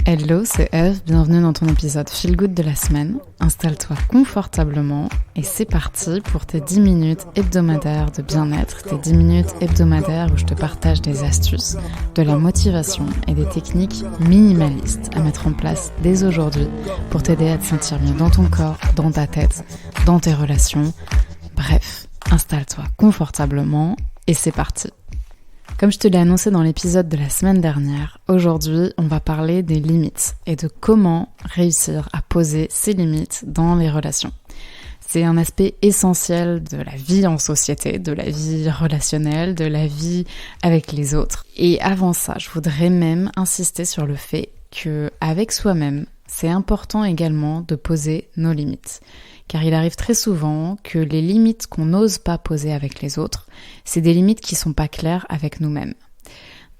Hello, c'est Eve, bienvenue dans ton épisode Feel Good de la semaine. Installe-toi confortablement et c'est parti pour tes 10 minutes hebdomadaires de bien-être, tes 10 minutes hebdomadaires où je te partage des astuces, de la motivation et des techniques minimalistes à mettre en place dès aujourd'hui pour t'aider à te sentir mieux dans ton corps, dans ta tête, dans tes relations. Bref, installe-toi confortablement et c'est parti. Comme je te l'ai annoncé dans l'épisode de la semaine dernière, aujourd'hui on va parler des limites et de comment réussir à poser ses limites dans les relations. C'est un aspect essentiel de la vie en société, de la vie relationnelle, de la vie avec les autres. Et avant ça, je voudrais même insister sur le fait qu'avec soi-même, c'est important également de poser nos limites. Car il arrive très souvent que les limites qu'on n'ose pas poser avec les autres, c'est des limites qui sont pas claires avec nous-mêmes.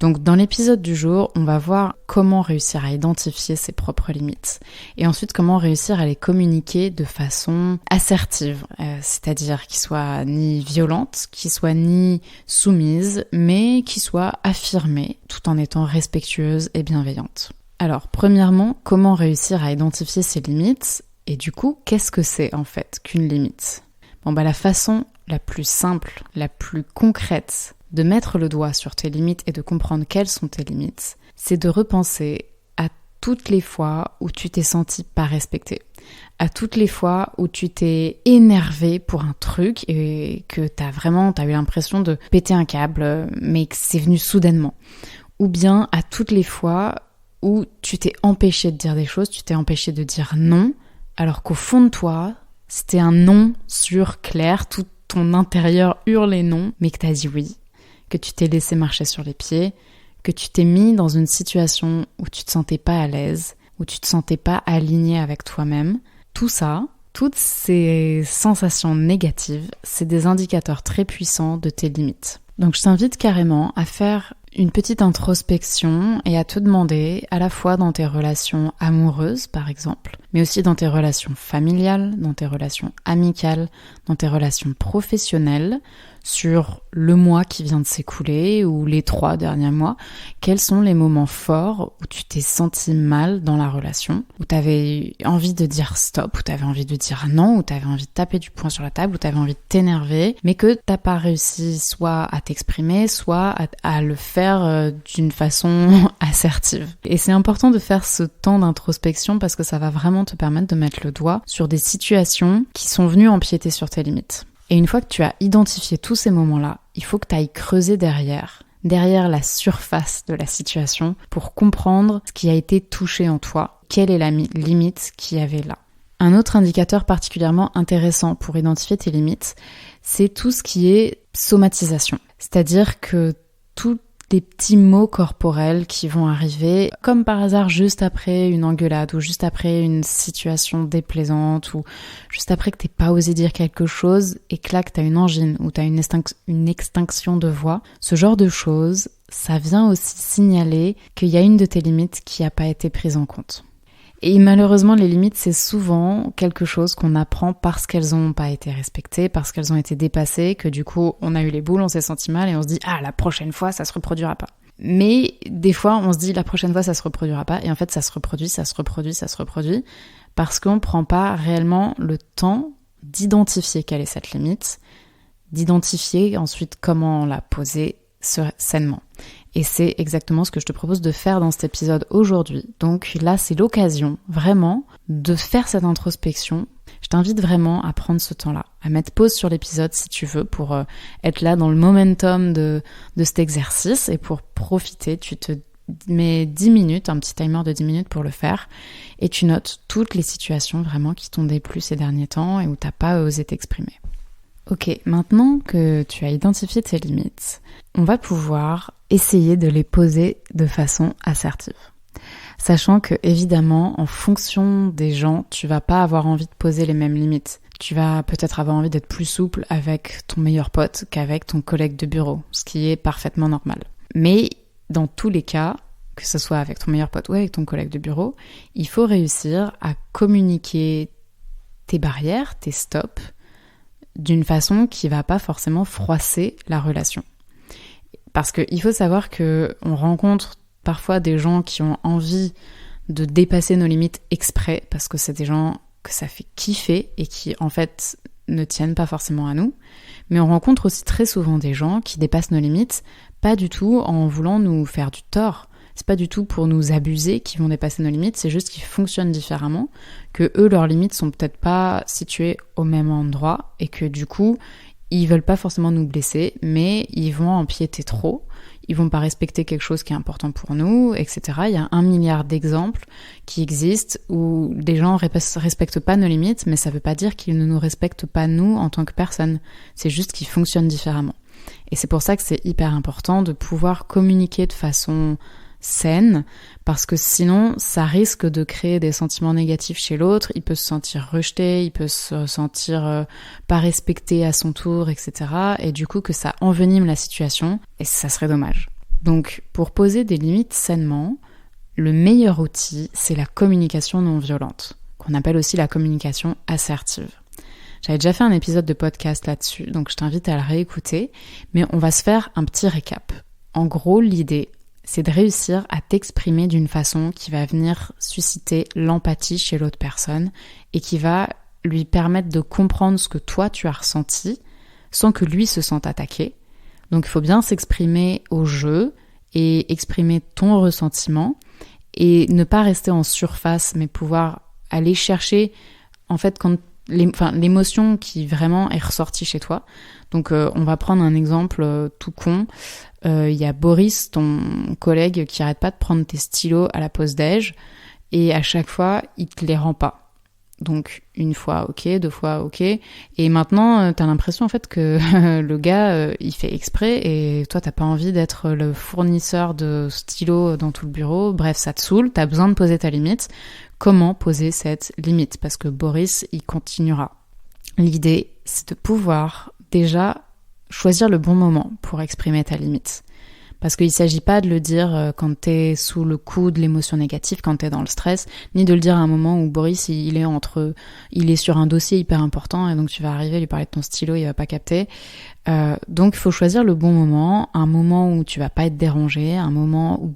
Donc dans l'épisode du jour, on va voir comment réussir à identifier ses propres limites et ensuite comment réussir à les communiquer de façon assertive, c'est-à-dire qui soit ni violente, qui soit ni soumise, mais qui soit affirmée tout en étant respectueuse et bienveillante. Alors premièrement, comment réussir à identifier ses limites ? Et du coup, qu'est-ce que c'est en fait qu'une limite ? La façon la plus simple, la plus concrète de mettre le doigt sur tes limites et de comprendre quelles sont tes limites, c'est de repenser à toutes les fois où tu t'es senti pas respecté, à toutes les fois où tu t'es énervé pour un truc et que t'as eu l'impression de péter un câble, mais que c'est venu soudainement. Ou bien à toutes les fois où tu t'es empêché de dire des choses, tu t'es empêché de dire non, alors qu'au fond de toi, c'était un non sûr, clair, tout ton intérieur hurlait non, mais que t'as dit oui, que tu t'es laissé marcher sur les pieds, que tu t'es mis dans une situation où tu te sentais pas à l'aise, où tu te sentais pas aligné avec toi-même. Tout ça, toutes ces sensations négatives, c'est des indicateurs très puissants de tes limites. Donc je t'invite carrément à faire une petite introspection et à te demander, à la fois dans tes relations amoureuses par exemple, mais aussi dans tes relations familiales, dans tes relations amicales, dans tes relations professionnelles, sur le mois qui vient de s'écouler ou les 3 derniers mois, quels sont les moments forts où tu t'es senti mal dans la relation, où tu avais envie de dire stop, où tu avais envie de dire non, où tu avais envie de taper du poing sur la table, où tu avais envie de t'énerver, mais que t'as pas réussi soit à t'exprimer, soit à le faire d'une façon assertive. Et c'est important de faire ce temps d'introspection parce que ça va vraiment te permettre de mettre le doigt sur des situations qui sont venues empiéter sur tes limites. Et une fois que tu as identifié tous ces moments-là, il faut que tu ailles creuser derrière la surface de la situation pour comprendre ce qui a été touché en toi, quelle est la limite qu'il y avait là. Un autre indicateur particulièrement intéressant pour identifier tes limites, c'est tout ce qui est somatisation. C'est-à-dire que tous des petits mots corporels qui vont arriver comme par hasard juste après une engueulade ou juste après une situation déplaisante ou juste après que t'aies pas osé dire quelque chose et que là que t'as une angine ou t'as une extinction de voix. Ce genre de choses, ça vient aussi signaler qu'il y a une de tes limites qui n'a pas été prise en compte. Et malheureusement, les limites, c'est souvent quelque chose qu'on apprend parce qu'elles n'ont pas été respectées, parce qu'elles ont été dépassées, que du coup, on a eu les boules, on s'est senti mal et on se dit « Ah, la prochaine fois, ça se reproduira pas ». Mais des fois, on se dit « La prochaine fois, ça se reproduira pas ». Et en fait, ça se reproduit, parce qu'on prend pas réellement le temps d'identifier quelle est cette limite, d'identifier ensuite comment la poser sainement. Et c'est exactement ce que je te propose de faire dans cet épisode aujourd'hui. Donc là, c'est l'occasion vraiment de faire cette introspection. Je t'invite vraiment à prendre ce temps-là, à mettre pause sur l'épisode si tu veux pour être là dans le momentum de cet exercice et pour profiter. Tu te mets 10 minutes, un petit timer de 10 minutes pour le faire et tu notes toutes les situations vraiment qui t'ont déplu ces derniers temps et où t'as pas osé t'exprimer. Ok, maintenant que tu as identifié tes limites, on va pouvoir essayer de les poser de façon assertive. Sachant que, évidemment, en fonction des gens, tu vas pas avoir envie de poser les mêmes limites. Tu vas peut-être avoir envie d'être plus souple avec ton meilleur pote qu'avec ton collègue de bureau, ce qui est parfaitement normal. Mais dans tous les cas, que ce soit avec ton meilleur pote ou avec ton collègue de bureau, il faut réussir à communiquer tes barrières, tes stops, d'une façon qui va pas forcément froisser la relation. Parce qu'il faut savoir qu'on rencontre parfois des gens qui ont envie de dépasser nos limites exprès, parce que c'est des gens que ça fait kiffer et qui en fait ne tiennent pas forcément à nous. Mais on rencontre aussi très souvent des gens qui dépassent nos limites, pas du tout en voulant nous faire du tort. C'est pas du tout pour nous abuser qu'ils vont dépasser nos limites, c'est juste qu'ils fonctionnent différemment, que eux, leurs limites sont peut-être pas situées au même endroit et que du coup, ils veulent pas forcément nous blesser, mais ils vont empiéter trop, ils vont pas respecter quelque chose qui est important pour nous, etc. Il y a 1 milliard d'exemples qui existent où des gens respectent pas nos limites, mais ça veut pas dire qu'ils ne nous respectent pas nous en tant que personne. C'est juste qu'ils fonctionnent différemment. Et c'est pour ça que c'est hyper important de pouvoir communiquer de façon saine, parce que sinon ça risque de créer des sentiments négatifs chez l'autre, il peut se sentir rejeté, il peut se sentir pas respecté à son tour, etc. Et du coup que ça envenime la situation, et ça serait dommage. Donc pour poser des limites sainement, le meilleur outil, c'est la communication non violente, qu'on appelle aussi la communication assertive. J'avais déjà fait un épisode de podcast là-dessus, donc je t'invite à le réécouter, mais on va se faire un petit récap. En gros, l'idée, c'est de réussir à t'exprimer d'une façon qui va venir susciter l'empathie chez l'autre personne et qui va lui permettre de comprendre ce que toi tu as ressenti sans que lui se sente attaqué. Donc il faut bien s'exprimer au jeu et exprimer ton ressentiment et ne pas rester en surface mais pouvoir aller chercher en fait quand l'émotion qui vraiment est ressortie chez toi. Donc on va prendre un exemple tout con. Il y a Boris, ton collègue, qui arrête pas de prendre tes stylos à la pause déj et à chaque fois, il te les rend pas. Donc une fois, ok, 2 fois, ok. Et maintenant, t'as l'impression en fait que le gars, il fait exprès et toi, t'as pas envie d'être le fournisseur de stylos dans tout le bureau. Bref, ça te saoule, t'as besoin de poser ta limite. Comment poser cette limite ? Parce que Boris, il continuera. L'idée, c'est de pouvoir déjà choisir le bon moment pour exprimer ta limite. Parce qu'il ne s'agit pas de le dire quand t'es sous le coup de l'émotion négative, quand t'es dans le stress, ni de le dire à un moment où Boris, il est sur un dossier hyper important et donc tu vas arriver, lui parler de ton stylo, il va pas capter. Donc il faut choisir le bon moment, un moment où tu vas pas être dérangé, un moment où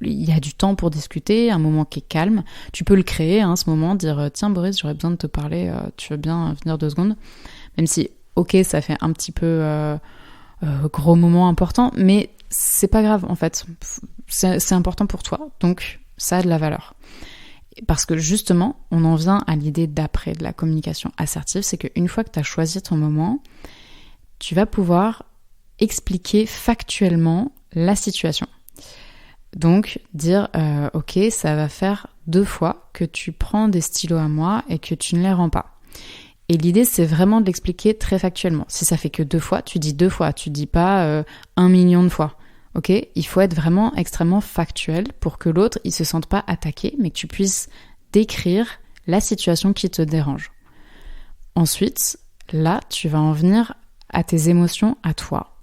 il y a du temps pour discuter, un moment qui est calme. Tu peux le créer, ce moment, dire « Tiens Boris, j'aurais besoin de te parler, tu veux bien venir 2 secondes ?» Même si, ok, ça fait un petit peu gros moment important, mais c'est pas grave en fait. C'est important pour toi, donc ça a de la valeur. Parce que justement, on en vient à l'idée d'après de la communication assertive, c'est qu'une fois que tu as choisi ton moment, tu vas pouvoir expliquer factuellement la situation. Donc dire ok, ça va faire 2 fois que tu prends des stylos à moi et que tu ne les rends pas. Et l'idée, c'est vraiment de l'expliquer très factuellement. Si ça fait que 2 fois, tu dis 2 fois, tu dis pas 1 million de fois. Ok ? Il faut être vraiment extrêmement factuel pour que l'autre, il se sente pas attaqué, mais que tu puisses décrire la situation qui te dérange. Ensuite, là, tu vas en venir à tes émotions, à toi,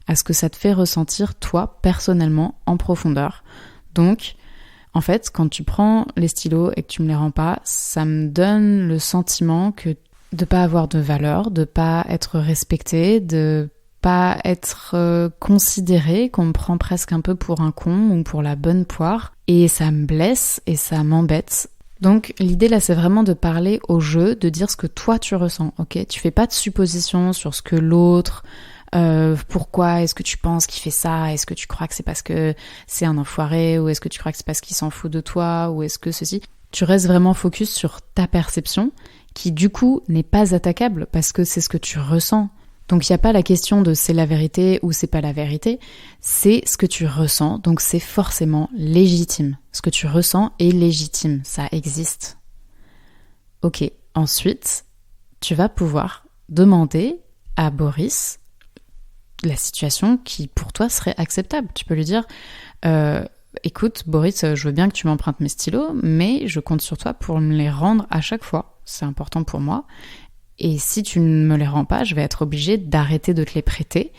à ce que ça te fait ressentir toi, personnellement, en profondeur. Donc, en fait, quand tu prends les stylos et que tu me les rends pas, ça me donne le sentiment que de pas avoir de valeur, de pas être respecté, de pas être considéré, qu'on me prend presque un peu pour un con ou pour la bonne poire. Et ça me blesse et ça m'embête. Donc l'idée là, c'est vraiment de parler au jeu, de dire ce que toi tu ressens, ok ? Tu fais pas de suppositions sur ce que l'autre... pourquoi est-ce que tu penses qu'il fait ça ? Est-ce que tu crois que c'est parce que c'est un enfoiré ? Ou est-ce que tu crois que c'est parce qu'il s'en fout de toi ? Ou est-ce que ceci ? Tu restes vraiment focus sur ta perception qui du coup n'est pas attaquable parce que c'est ce que tu ressens. Donc il n'y a pas la question de c'est la vérité ou c'est pas la vérité, c'est ce que tu ressens, donc c'est forcément légitime. Ce que tu ressens est légitime, ça existe. Ok, ensuite, tu vas pouvoir demander à Boris la situation qui pour toi serait acceptable. Tu peux lui dire écoute Boris, je veux bien que tu m'empruntes mes stylos, mais je compte sur toi pour me les rendre à chaque fois. C'est important pour moi. Et si tu ne me les rends pas, je vais être obligée d'arrêter de te les prêter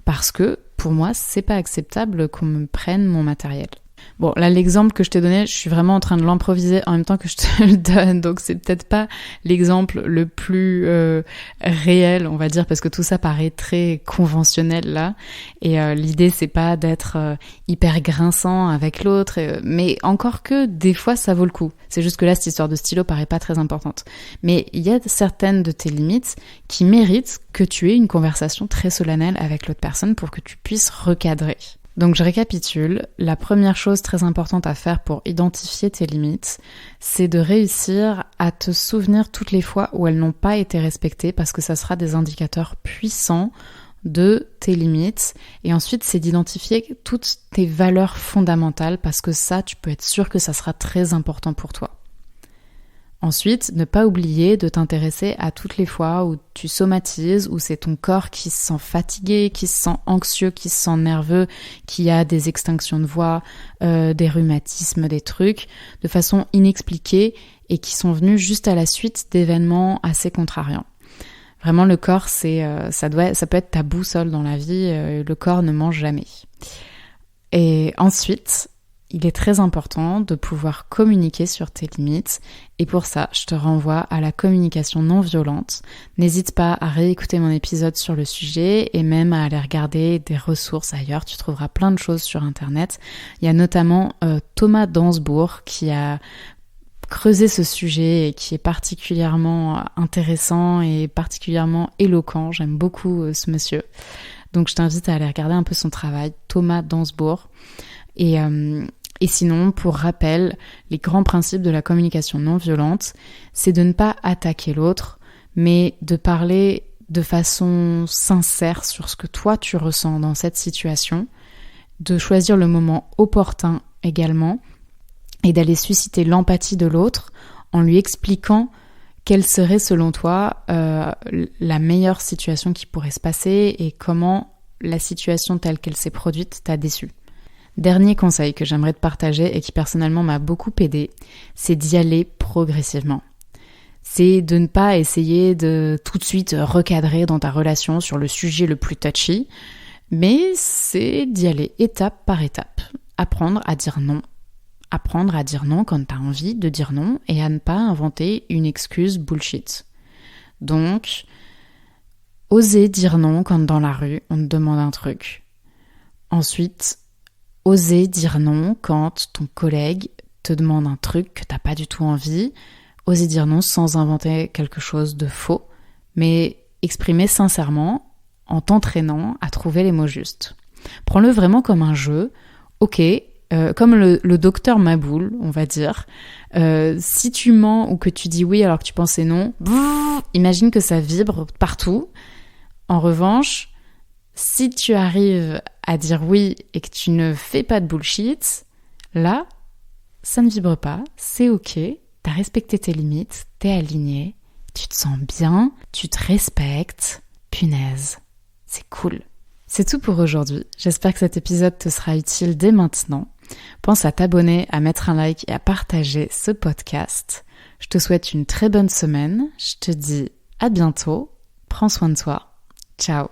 parce que pour moi, c'est pas acceptable qu'on me prenne mon matériel. Bon, là, l'exemple que je t'ai donné, je suis vraiment en train de l'improviser en même temps que je te le donne, donc c'est peut-être pas l'exemple le plus réel, on va dire, parce que tout ça paraît très conventionnel là, et l'idée c'est pas d'être hyper grinçant avec l'autre, mais encore que des fois ça vaut le coup. C'est juste que là, cette histoire de stylo paraît pas très importante. Mais il y a certaines de tes limites qui méritent que tu aies une conversation très solennelle avec l'autre personne pour que tu puisses recadrer. Donc je récapitule, la première chose très importante à faire pour identifier tes limites, c'est de réussir à te souvenir toutes les fois où elles n'ont pas été respectées parce que ça sera des indicateurs puissants de tes limites. Et ensuite, c'est d'identifier toutes tes valeurs fondamentales parce que ça, tu peux être sûr que ça sera très important pour toi. Ensuite, ne pas oublier de t'intéresser à toutes les fois où tu somatises, où c'est ton corps qui se sent fatigué, qui se sent anxieux, qui se sent nerveux, qui a des extinctions de voix, des rhumatismes, des trucs, de façon inexpliquée et qui sont venus juste à la suite d'événements assez contrariants. Vraiment, le corps, ça peut être ta boussole dans la vie, le corps ne ment jamais. Et ensuite, il est très important de pouvoir communiquer sur tes limites et pour ça, je te renvoie à la communication non violente. N'hésite pas à réécouter mon épisode sur le sujet et même à aller regarder des ressources ailleurs. Tu trouveras plein de choses sur internet. Il y a notamment Thomas Dansbourg qui a creusé ce sujet et qui est particulièrement intéressant et particulièrement éloquent. J'aime beaucoup ce monsieur. Donc je t'invite à aller regarder un peu son travail, Thomas Dansbourg. Et sinon, pour rappel, les grands principes de la communication non violente, c'est de ne pas attaquer l'autre, mais de parler de façon sincère sur ce que toi tu ressens dans cette situation, de choisir le moment opportun également, et d'aller susciter l'empathie de l'autre en lui expliquant quelle serait selon toi la meilleure situation qui pourrait se passer et comment la situation telle qu'elle s'est produite t'a déçu. Dernier conseil que j'aimerais te partager et qui personnellement m'a beaucoup aidé, c'est d'y aller progressivement. C'est de ne pas essayer de tout de suite recadrer dans ta relation sur le sujet le plus touchy, mais c'est d'y aller étape par étape. Apprendre à dire non. Apprendre à dire non quand t'as envie de dire non et à ne pas inventer une excuse bullshit. Donc, oser dire non quand dans la rue on te demande un truc. Ensuite, oser dire non quand ton collègue te demande un truc que t'as pas du tout envie. Oser dire non sans inventer quelque chose de faux, mais exprimer sincèrement en t'entraînant à trouver les mots justes. Prends-le vraiment comme un jeu. Ok, comme le docteur Maboul, on va dire. Si tu mens ou que tu dis oui alors que tu pensais non, imagine que ça vibre partout. En revanche, si tu arrives à dire oui et que tu ne fais pas de bullshit, là, ça ne vibre pas, c'est ok, t'as respecté tes limites, t'es aligné, tu te sens bien, tu te respectes, punaise, c'est cool. C'est tout pour aujourd'hui, j'espère que cet épisode te sera utile dès maintenant. Pense à t'abonner, à mettre un like et à partager ce podcast. Je te souhaite une très bonne semaine, je te dis à bientôt, prends soin de toi, ciao.